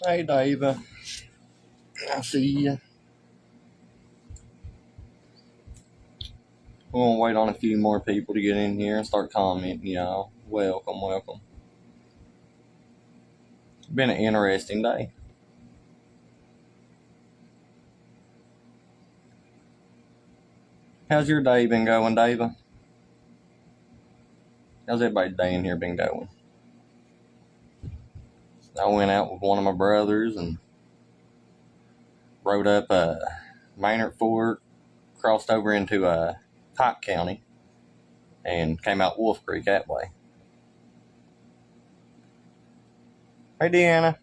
Hey, David. I see you. We're going to wait on a few more people to get in here and start commenting, y'all. Welcome, welcome. Been an interesting day. How's your day been going, David? How's everybody's day in here been going? I went out with one of my brothers and rode up Maynard Fork, crossed over into Pike County, and came out Wolf Creek that way. Hey, Deanna.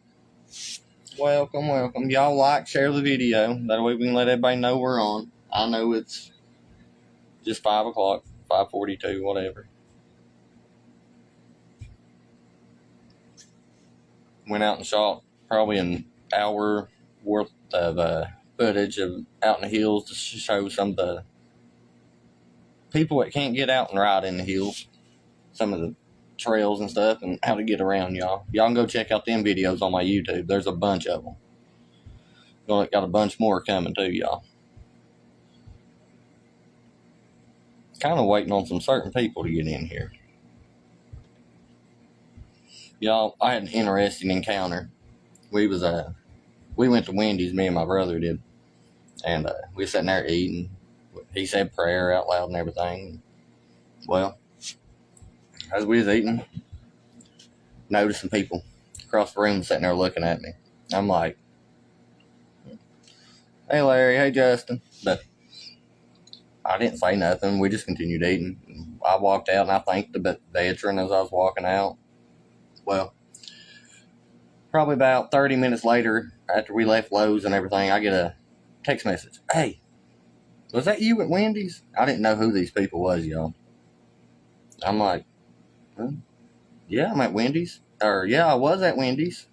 Welcome, welcome. Y'all like, share the video. That way we can let everybody know we're on. I know it's just 5 o'clock, 5:42, whatever. Went out and shot probably an hour worth of footage of out in the hills to show some of the people that can't get out and ride in the hills, some of the trails and stuff, and how to get around, y'all. Y'all can go check out them videos on my YouTube. There's a bunch of them. Got a bunch more coming too, y'all. Kind of waiting on some certain people to get in here. Y'all, I had an interesting encounter. We went to Wendy's, me and my brother did, and we were sitting there eating. He said prayer out loud and everything. Well, as we was eating, noticed some people across the room sitting there looking at me. I'm like, hey Larry, hey Justin. But I didn't say nothing. We just continued eating. I walked out and I thanked the veteran as I was walking out. Well, probably about 30 minutes later, after we left Lowe's and everything, I get a text message. Hey, was that you at Wendy's? I didn't know who these people was, y'all. I'm like, yeah, I'm at Wendy's. Or, yeah, I was at Wendy's.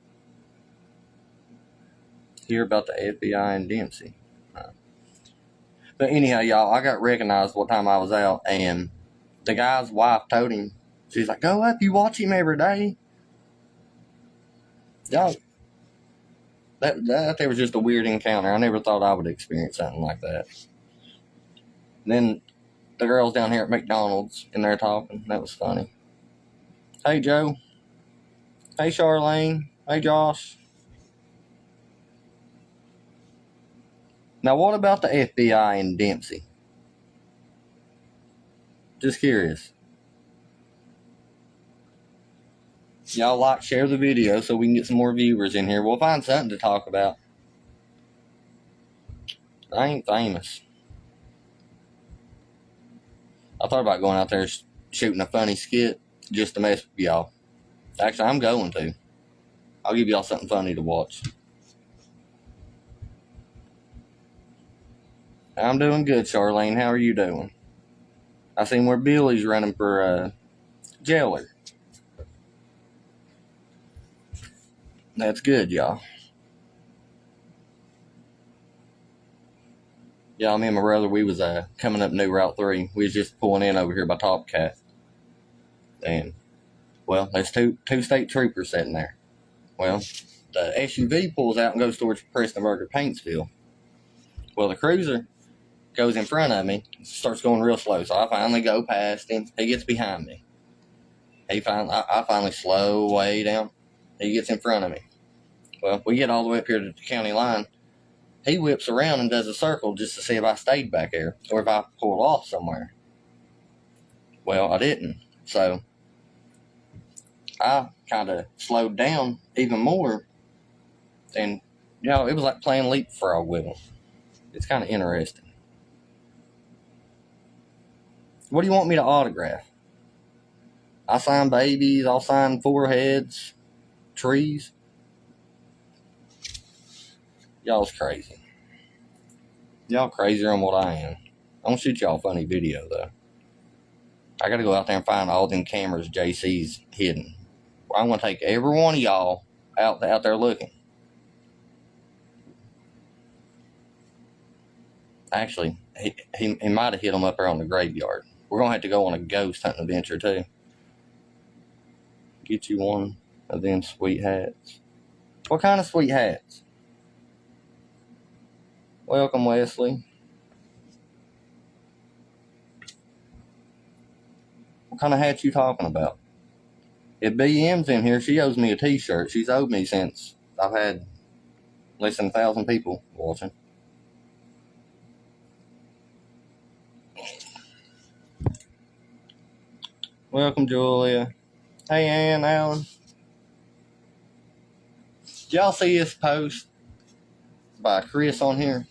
Hear about the FBI and Dempsey. But anyhow, y'all, I got recognized what time I was out, and the guy's wife told him, she's like, go up, you watch him every day. Y'all, that was just a weird encounter. I never thought I would experience something like that. Then the girls down here at McDonald's in there talking. That was funny. Hey, Joe. Hey, Charlene. Hey, Josh. Now, what about the FBI and Dempsey? Just curious. Y'all like, share the video so we can get some more viewers in here. We'll find something to talk about. I ain't famous. I thought about going out there shooting a funny skit just to mess with y'all. Actually, I'm going to. I'll give y'all something funny to watch. I'm doing good, Charlene. How are you doing? I seen where Billy's running for jailer. That's good, y'all. Y'all, me and my brother, we was coming up New Route 3. We was just pulling in over here by Top Cat. And, well, there's two state troopers sitting there. Well, the SUV pulls out and goes towards Prestonburg or Paintsville. Well, the cruiser goes in front of me, starts going real slow. So I finally go past him. He gets behind me. I finally slow way down. He gets in front of me. Well, we get all the way up here to the county line. He whips around and does a circle just to see if I stayed back there or if I pulled off somewhere. Well, I didn't. So I kind of slowed down even more. And, it was like playing leapfrog with him. It's kind of interesting. What do you want me to autograph? I sign babies. I'll sign foreheads, trees. Y'all's crazy. Y'all crazier than what I am. I'm gonna shoot y'all a funny video, though. I gotta go out there and find all them cameras JC's hidden. I'm gonna take every one of y'all out there looking. Actually, he might have hit them up there on the graveyard. We're gonna have to go on a ghost hunting adventure, too. Get you one of them sweet hats. What kind of sweet hats? Welcome, Wesley. What kind of hats you talking about? If BM's in here, she owes me a t-shirt. She's owed me since I've had less than 1,000 people watching. Welcome, Julia. Hey, Ann, Alan. Did y'all see this post by Chris on here?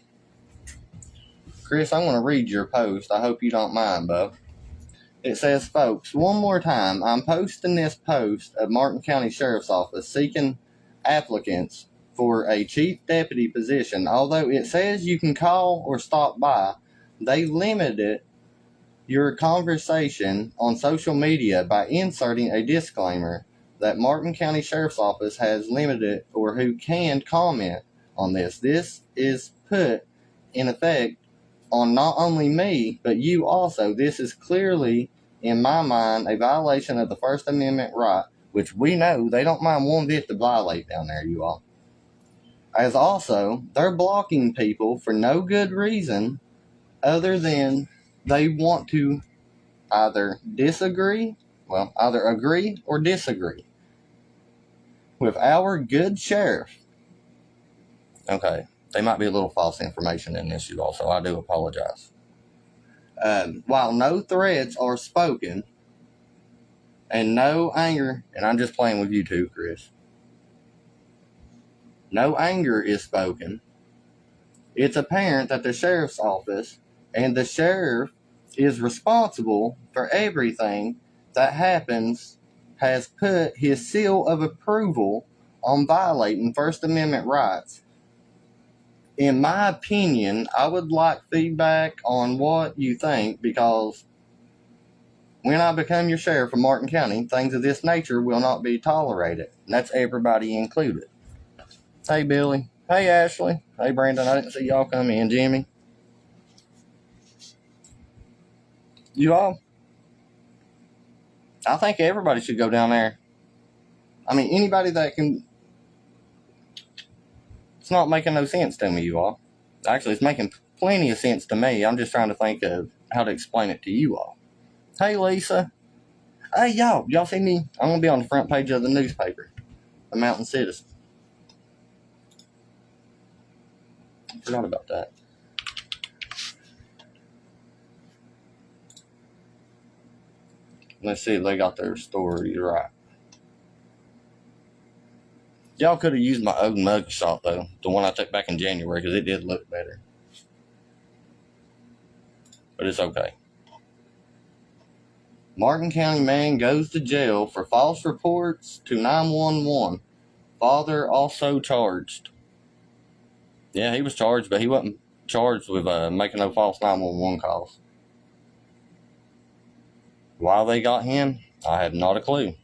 Chris, I'm going to read your post. I hope you don't mind, Bo. It says, folks, one more time, I'm posting this post of Martin County Sheriff's Office seeking applicants for a chief deputy position. Although it says you can call or stop by, they limited your conversation on social media by inserting a disclaimer that Martin County Sheriff's Office has limited or who can comment on this. This is put in effect on not only me, but you also. This is clearly, in my mind, a violation of the First Amendment right, which we know they don't mind one bit to violate down there, you all. As also, they're blocking people for no good reason other than they want to either agree or disagree with our good sheriff. Okay, they might be a little false information in this, you all, so I do apologize. While no threats are spoken and no anger, and I'm just playing with you too, Chris, no anger is spoken, it's apparent that the sheriff's office and the sheriff is responsible for everything that happens, has put his seal of approval on violating First Amendment rights. In my opinion, I would like feedback on what you think, because when I become your sheriff of Martin County, things of this nature will not be tolerated. And that's everybody included. Hey, Billy. Hey, Ashley. Hey, Brandon. I didn't see y'all come in. Jimmy. You all? I think everybody should go down there. I mean, anybody that can. It's not making no sense to me, you all. Actually, it's making plenty of sense to me. I'm just trying to think of how to explain it to you all. Hey, Lisa. Hey, y'all see me? I'm going to be on the front page of the newspaper, the Mountain Citizen. I forgot about that. Let's see if they got their story right. Y'all could have used my old mug shot, though. The one I took back in January, because it did look better. But it's okay. Martin County man goes to jail for false reports to 911. Father also charged. Yeah, he was charged, but he wasn't charged with making no false 911 calls. Why they got him, I have not a clue.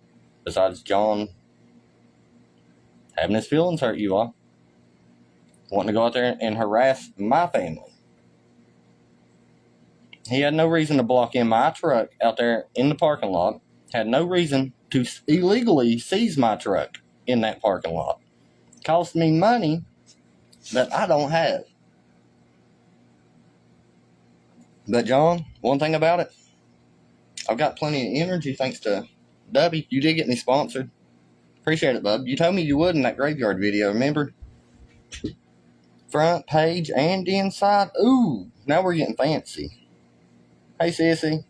Besides John having his feelings hurt, you all. Wanting to go out there and harass my family. He had no reason to block in my truck out there in the parking lot. Had no reason to illegally seize my truck in that parking lot. Cost me money that I don't have. But John, one thing about it, I've got plenty of energy thanks to Dubby. You did get me sponsored. Appreciate it, bub. You told me you would in that graveyard video, remember? Front page and inside. Ooh, now we're getting fancy. Hey, sissy.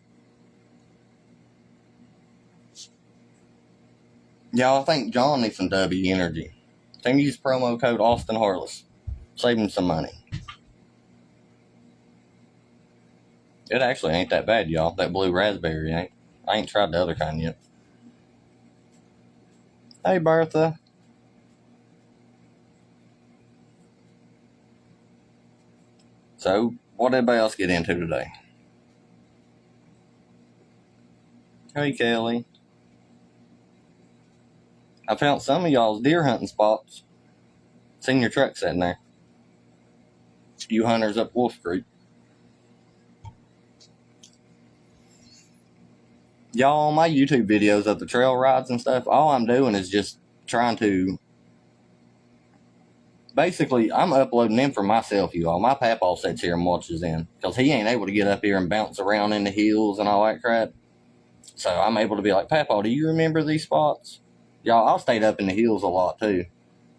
Y'all, I think John needs some W energy. Then use promo code Austin Harless. Save him some money. It actually ain't that bad, y'all. That blue raspberry ain't. I ain't tried the other kind yet. Hey, Bertha. So, what did everybody else get into today? Hey, Kelly. I found some of y'all's deer hunting spots. Seen your truck sitting there. You hunters up Wolf Creek. Y'all, my YouTube videos of the trail rides and stuff, all I'm doing is just trying to basically, I'm uploading them for myself, you all. My papaw sits here and watches them because he ain't able to get up here and bounce around in the hills and all that crap. So I'm able to be like, Papaw, do you remember these spots? Y'all, I stayed up in the hills a lot too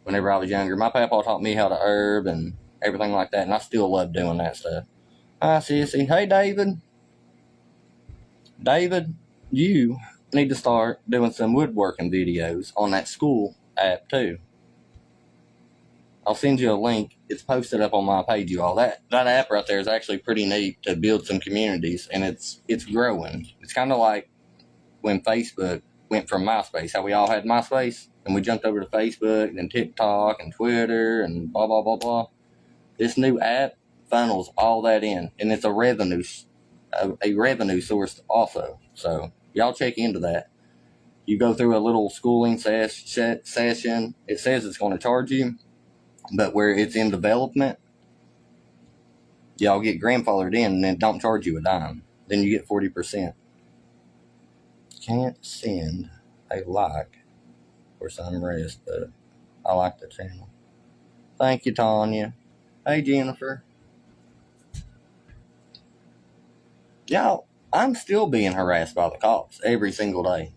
whenever I was younger. My papaw taught me how to herb and everything like that, and I still love doing that stuff. Hi, Sissy. Hey, David. David, you need to start doing some woodworking videos on that school app too. I'll send you a link. It's posted up on my page, you all. That app right there is actually pretty neat to build some communities, and it's growing. It's kind of like when Facebook went from MySpace, how we all had MySpace, and we jumped over to Facebook, and TikTok, and Twitter, and blah, blah, blah, blah. This new app funnels all that in, and it's a revenue source also. So y'all check into that. You go through a little schooling session. It says it's going to charge you, but where it's in development, y'all get grandfathered in and then don't charge you a dime. Then you get 40%. Can't send a like for some rest, but I like the channel. Thank you, Tanya. Hey, Jennifer. Y'all, I'm still being harassed by the cops every single day.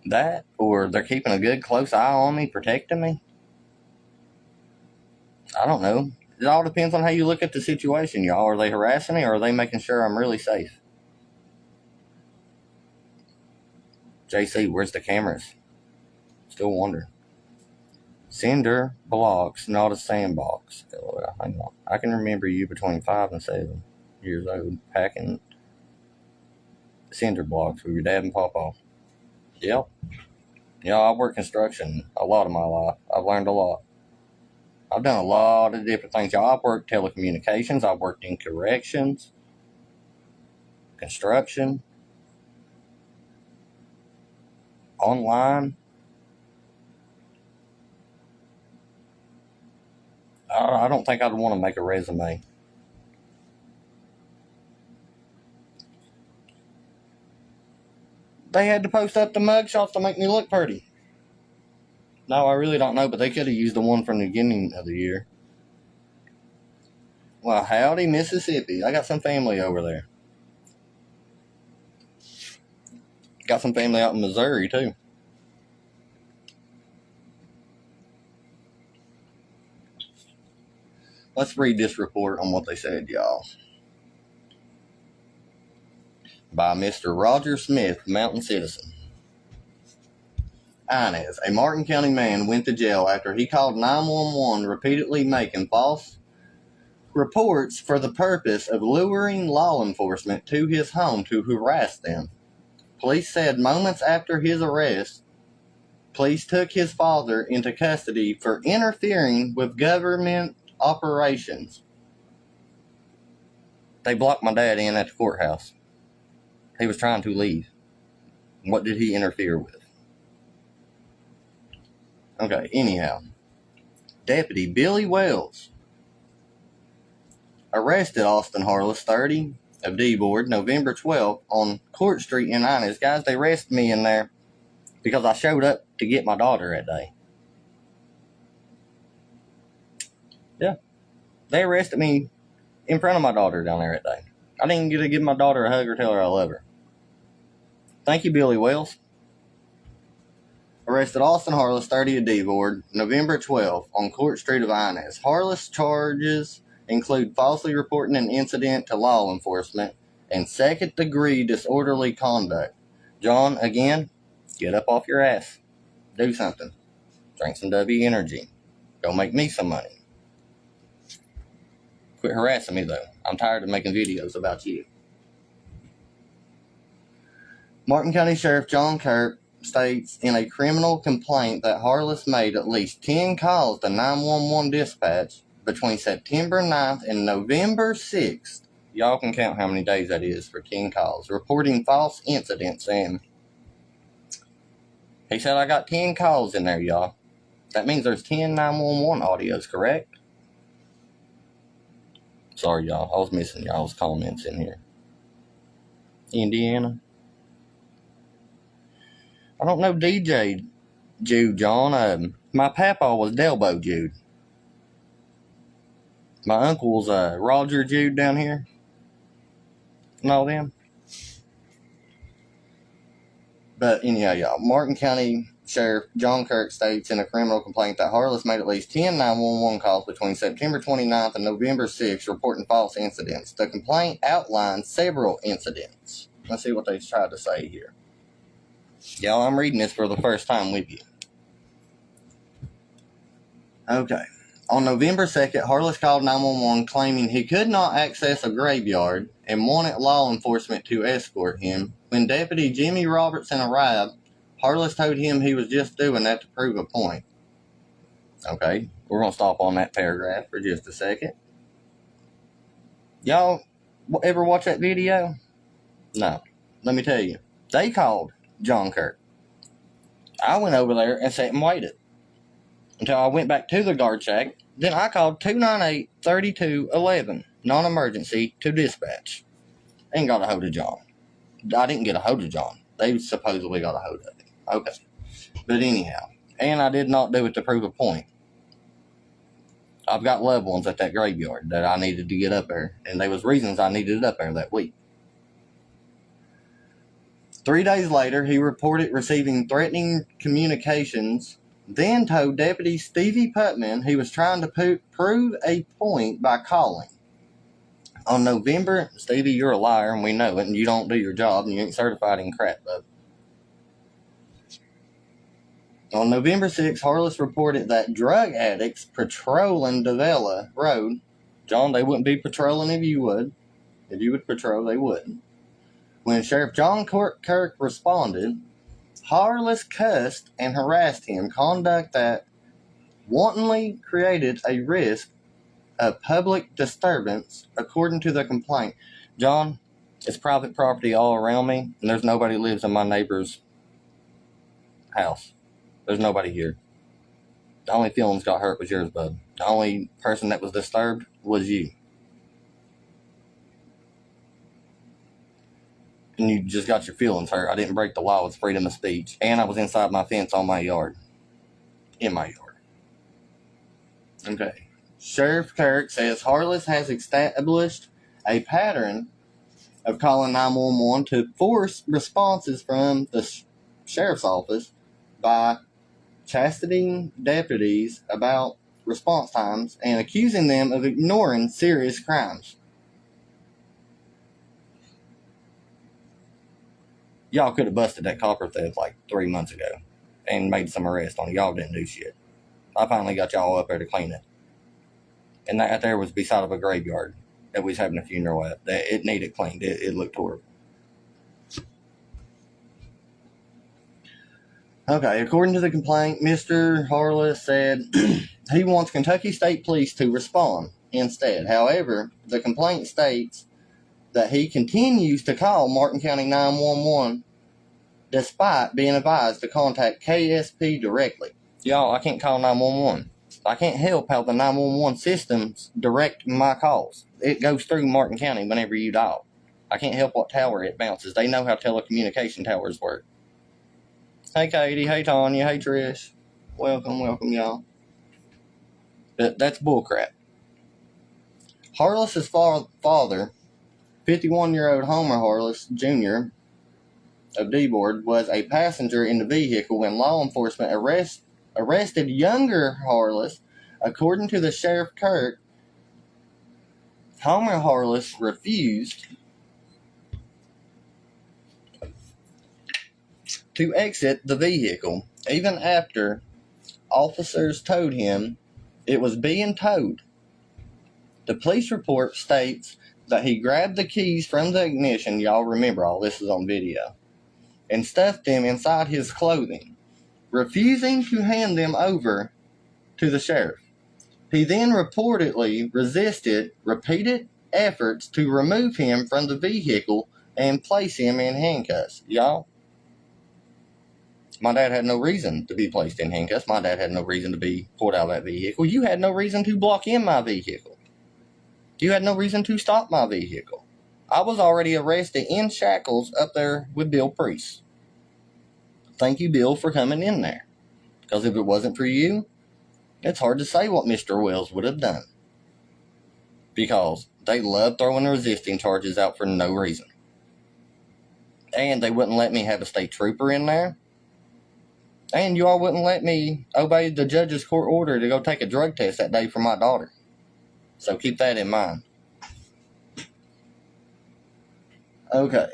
That, or they're keeping a good close eye on me, protecting me. I don't know. It all depends on how you look at the situation, y'all. Are they harassing me, or are they making sure I'm really safe? JC, where's the cameras? Still wondering. Cinder blocks, not a sandbox. Hang on. I can remember you between 5 and 7 years old packing cinder blocks with your dad and papa. Yep. I work construction a lot of my life. I've learned a lot. I've done a lot of different things. Y'all, I've worked telecommunications. I've worked in corrections, construction, online. I don't think I'd want to make a resume. They had to post up the mugshots to make me look pretty. No, I really don't know, but they could have used the one from the beginning of the year. Well, howdy, Mississippi. I got some family over there. Got some family out in Missouri, too. Let's read this report on what they said, y'all. By Mr. Roger Smith, Mountain Citizen. Inez, a Martin County man, went to jail after he called 911 repeatedly making false reports for the purpose of luring law enforcement to his home to harass them. Police said moments after his arrest, police took his father into custody for interfering with government operations. They blocked my dad in at the courthouse. He was trying to leave. What did he interfere with? Okay, anyhow. Deputy Billy Wells arrested Austin Harless, 30, of D-Board, November 12th on Court Street in Inez. Guys, they arrested me in there because I showed up to get my daughter that day. Yeah. They arrested me in front of my daughter down there that day. I didn't get to give my daughter a hug or tell her I love her. Thank you, Billy Wells. Arrested Austin Harless, 30 of D-Board, November 12th on Court Street of Inez. Harless charges include falsely reporting an incident to law enforcement and second-degree disorderly conduct. John, again, get up off your ass. Do something. Drink some W Energy. Go make me some money. Quit harassing me, though. I'm tired of making videos about you. Martin County Sheriff John Kirk states in a criminal complaint that Harless made at least 10 calls to 911 dispatch between September 9th and November 6th. Y'all can count how many days that is for 10 calls, reporting false incidents. And he said, I got 10 calls in there, y'all. That means there's 10 911 audios, correct? Sorry, y'all. I was missing y'all's comments in here. Indiana. I don't know DJ Jude, John. My papa was Delbo Jude. My uncle's Roger Jude down here. And all them. But anyhow, y'all, Martin County Sheriff John Kirk states in a criminal complaint that Harless made at least 10 911 calls between September 29th and November 6th reporting false incidents. The complaint outlines several incidents. Let's see what they tried to say here. Y'all, I'm reading this for the first time with you. Okay. On November 2nd, Harless called 911 claiming he could not access a graveyard and wanted law enforcement to escort him. When Deputy Jimmy Robertson arrived, Harless told him he was just doing that to prove a point. Okay, we're going to stop on that paragraph for just a second. Y'all ever watch that video? No. Let me tell you. They called John Kirk. I went over there and sat and waited until I went back to the guard shack. Then I called 298-3211, non-emergency, to dispatch. And got a hold of John. I didn't get a hold of John. They supposedly got a hold of him. Okay. But anyhow, and I did not do it to prove a point. I've got loved ones at that graveyard that I needed to get up there, and there was reasons I needed it up there that week. 3 days later, he reported receiving threatening communications, then told Deputy Stevie Putman he was trying to prove a point by calling. On November, Stevie, you're a liar, and we know it, and you don't do your job, and you ain't certified in crap, bub. On November 6th, Harless reported that drug addicts patrolling Davila Road, John, they wouldn't be patrolling if you would. If you would patrol, they wouldn't. When Sheriff John Kirk responded, Harless cussed and harassed him, conduct that wantonly created a risk of public disturbance, according to the complaint. John, it's private property all around me, and there's nobody lives in my neighbor's house. There's nobody here. The only feelings got hurt was yours, bud. The only person that was disturbed was you. And you just got your feelings hurt. I didn't break the law with freedom of speech. And I was inside my fence on my yard. In my yard. Okay. Sheriff Kirk says Harless has established a pattern of calling 911 to force responses from the sheriff's office by chastening deputies about response times and accusing them of ignoring serious crimes. Y'all could have busted that copper theft like 3 months ago and made some arrests on it. Y'all didn't do shit. I finally got y'all up there to clean it. And that there was beside of a graveyard that we was having a funeral at. It needed cleaned. It looked horrible. Okay, according to the complaint, Mr. Harless said he wants Kentucky State Police to respond instead. However, the complaint states that he continues to call Martin County 911 despite being advised to contact KSP directly. Y'all, I can't call 911. I can't help how the 911 systems direct my calls. It goes through Martin County whenever you dial. I can't help what tower it bounces. They know how telecommunication towers work. Hey, Katie. Hey, Tanya. Hey, Trish. Welcome, y'all. But that's bullcrap. Harless's father, 51-year-old Homer Harless, Jr., of D-Board, was a passenger in the vehicle when law enforcement arrested younger Harless. According to the Sheriff Kirk, Homer Harless refused to exit the vehicle, even after officers told him it was being towed. The police report states that he grabbed the keys from the ignition, y'all remember all this is on video, and stuffed them inside his clothing, refusing to hand them over to the sheriff. He then reportedly resisted repeated efforts to remove him from the vehicle and place him in handcuffs. Y'all, my dad had no reason to be placed in handcuffs. My dad had no reason to be pulled out of that vehicle. You had no reason to block in my vehicle. You had no reason to stop my vehicle. I was already arrested in shackles up there with Bill Priest. Thank you, Bill, for coming in there. Because if it wasn't for you, it's hard to say what Mr. Wells would have done. Because they love throwing resisting charges out for no reason. And they wouldn't let me have a state trooper in there. And you all wouldn't let me obey the judge's court order to go take a drug test that day for my daughter. So keep that in mind. Okay.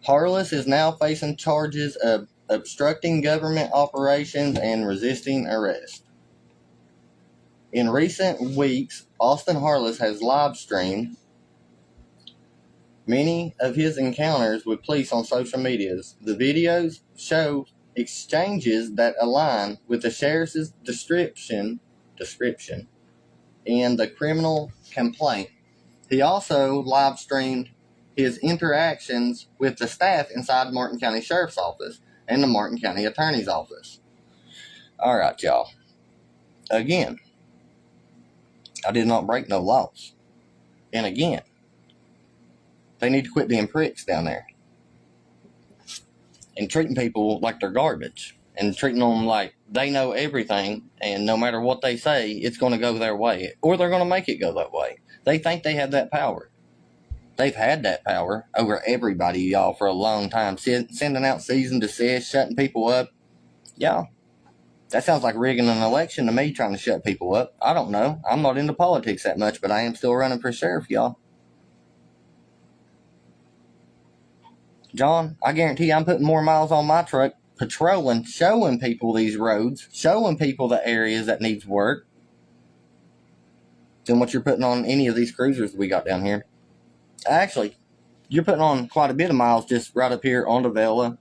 Harless is now facing charges of obstructing government operations and resisting arrest. In recent weeks, Austin Harless has live streamed many of his encounters with police on social medias. The videos show exchanges that align with the sheriff's description in the criminal complaint. He also live streamed his interactions with the staff inside Martin County Sheriff's Office and the Martin County Attorney's Office. Alright, y'all. Again, I did not break no laws. And again, they need to quit being pricks down there. And treating people like they're garbage. And treating them like they know everything, and no matter what they say, it's going to go their way. Or they're going to make it go that way. They think they have that power. They've had that power over everybody, y'all, for a long time. Sending out cease and desist, shutting people up. Y'all, that sounds like rigging an election to me, trying to shut people up. I don't know. I'm not into politics that much, but I am still running for sheriff, y'all. John, I guarantee I'm putting more miles on my truck, patrolling, showing people these roads, showing people the areas that needs work, than what you're putting on any of these cruisers we got down here. Actually, you're putting on quite a bit of miles just right up here onto Vela,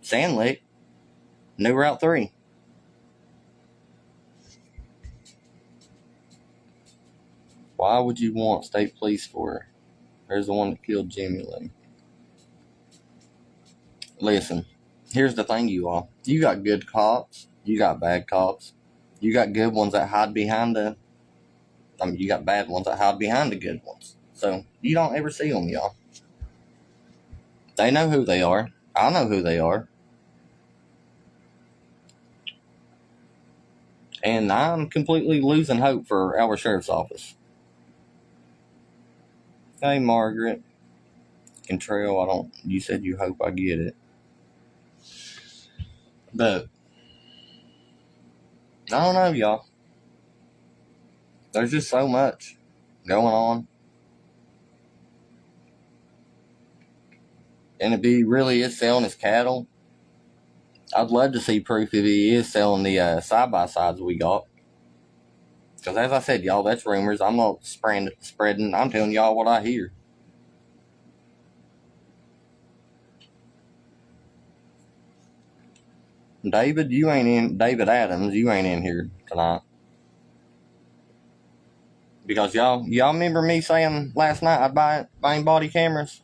Sand Lick, New Route 3. Why would you want state police for her? There's the one that killed Jimmy Lee. Listen, here's the thing, you all. You got good cops. You got bad cops. You got good ones that hide behind you got bad ones that hide behind the good ones. So, you don't ever see them, y'all. They know who they are. I know who they are. And I'm completely losing hope for our sheriff's office. Hey, Margaret. Contrail, you said you hope I get it. But, I don't know, y'all. There's just so much going on. And if he really is selling his cattle, I'd love to see proof if he is selling the side-by-sides we got. Because as I said, y'all, that's rumors. I'm not spreading. I'm telling y'all what I hear. David Adams, you ain't in here tonight. Because y'all remember me saying last night I'd buying body cameras?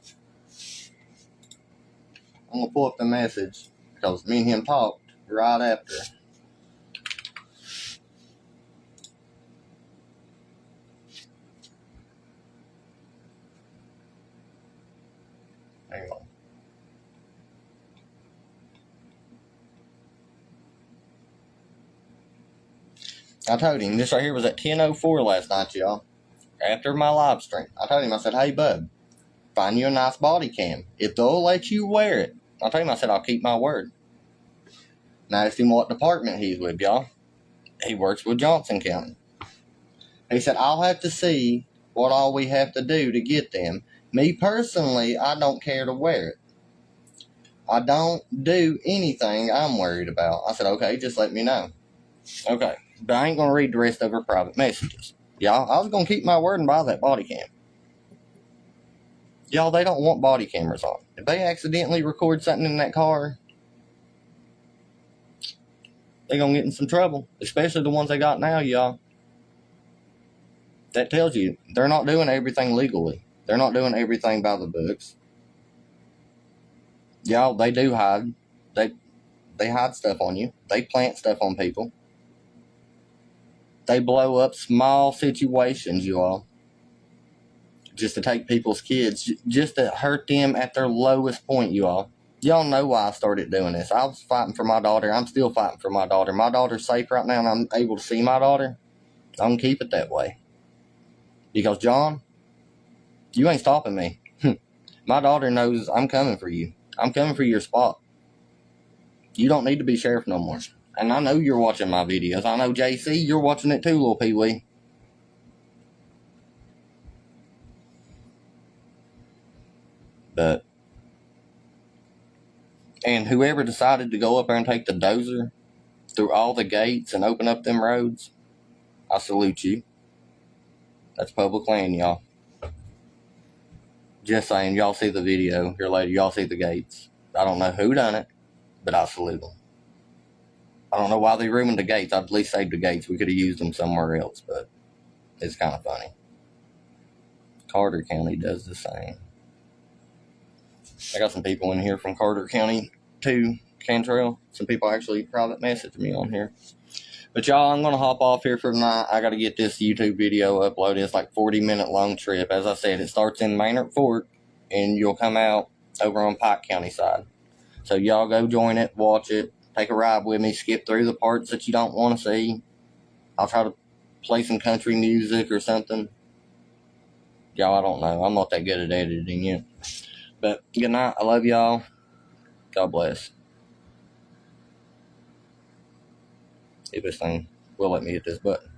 I'm going to pull up the message because me and him talked right after. Hang on. I told him, this right here was at 10:04 last night, y'all. After my live stream. I told him, I said, hey, bud, find you a nice body cam. If they'll let you wear it. I told him, I said, I'll keep my word. And I asked him what department he's with, y'all. He works with Johnson County. He said, I'll have to see what all we have to do to get them. Me personally, I don't care to wear it. I don't do anything I'm worried about. I said, okay, just let me know. Okay, but I ain't going to read the rest of her private messages. Y'all, I was going to keep my word and buy that body cam. Y'all, they don't want body cameras on. If they accidentally record something in that car, they're going to get in some trouble. Especially the ones they got now, y'all. That tells you they're not doing everything legally. They're not doing everything by the books. Y'all, they do hide. They hide stuff on you. They plant stuff on people. They blow up small situations, y'all. Just to take people's kids. Just to hurt them at their lowest point, y'all. Y'all know why I started doing this. I was fighting for my daughter. I'm still fighting for my daughter. My daughter's safe right now, and I'm able to see my daughter. I'm going to keep it that way. Because, John, you ain't stopping me. My daughter knows I'm coming for you. I'm coming for your spot. You don't need to be sheriff no more. And I know you're watching my videos. I know, JC, you're watching it too, little Pee-wee. But, and whoever decided to go up there and take the dozer through all the gates and open up them roads, I salute you. That's public land, y'all. Just saying, y'all see the video here later. Y'all see the gates. I don't know who done it, but I salute them. I don't know why they ruined the gates. I'd at least saved the gates. We could have used them somewhere else, but it's kind of funny. Carter County does the same. I got some people in here from Carter County too, Cantrell. Some people actually private messaged me on here. But y'all, I'm going to hop off here for tonight. I got to get this YouTube video uploaded. It's like 40-minute long trip. As I said, it starts in Maynard Fork, and you'll come out over on Pike County side. So y'all go join it, watch it, take a ride with me, skip through the parts that you don't want to see. I'll try to play some country music or something. Y'all, I don't know. I'm not that good at editing yet. But good night. I love y'all. God bless. If this thing will let me hit this button.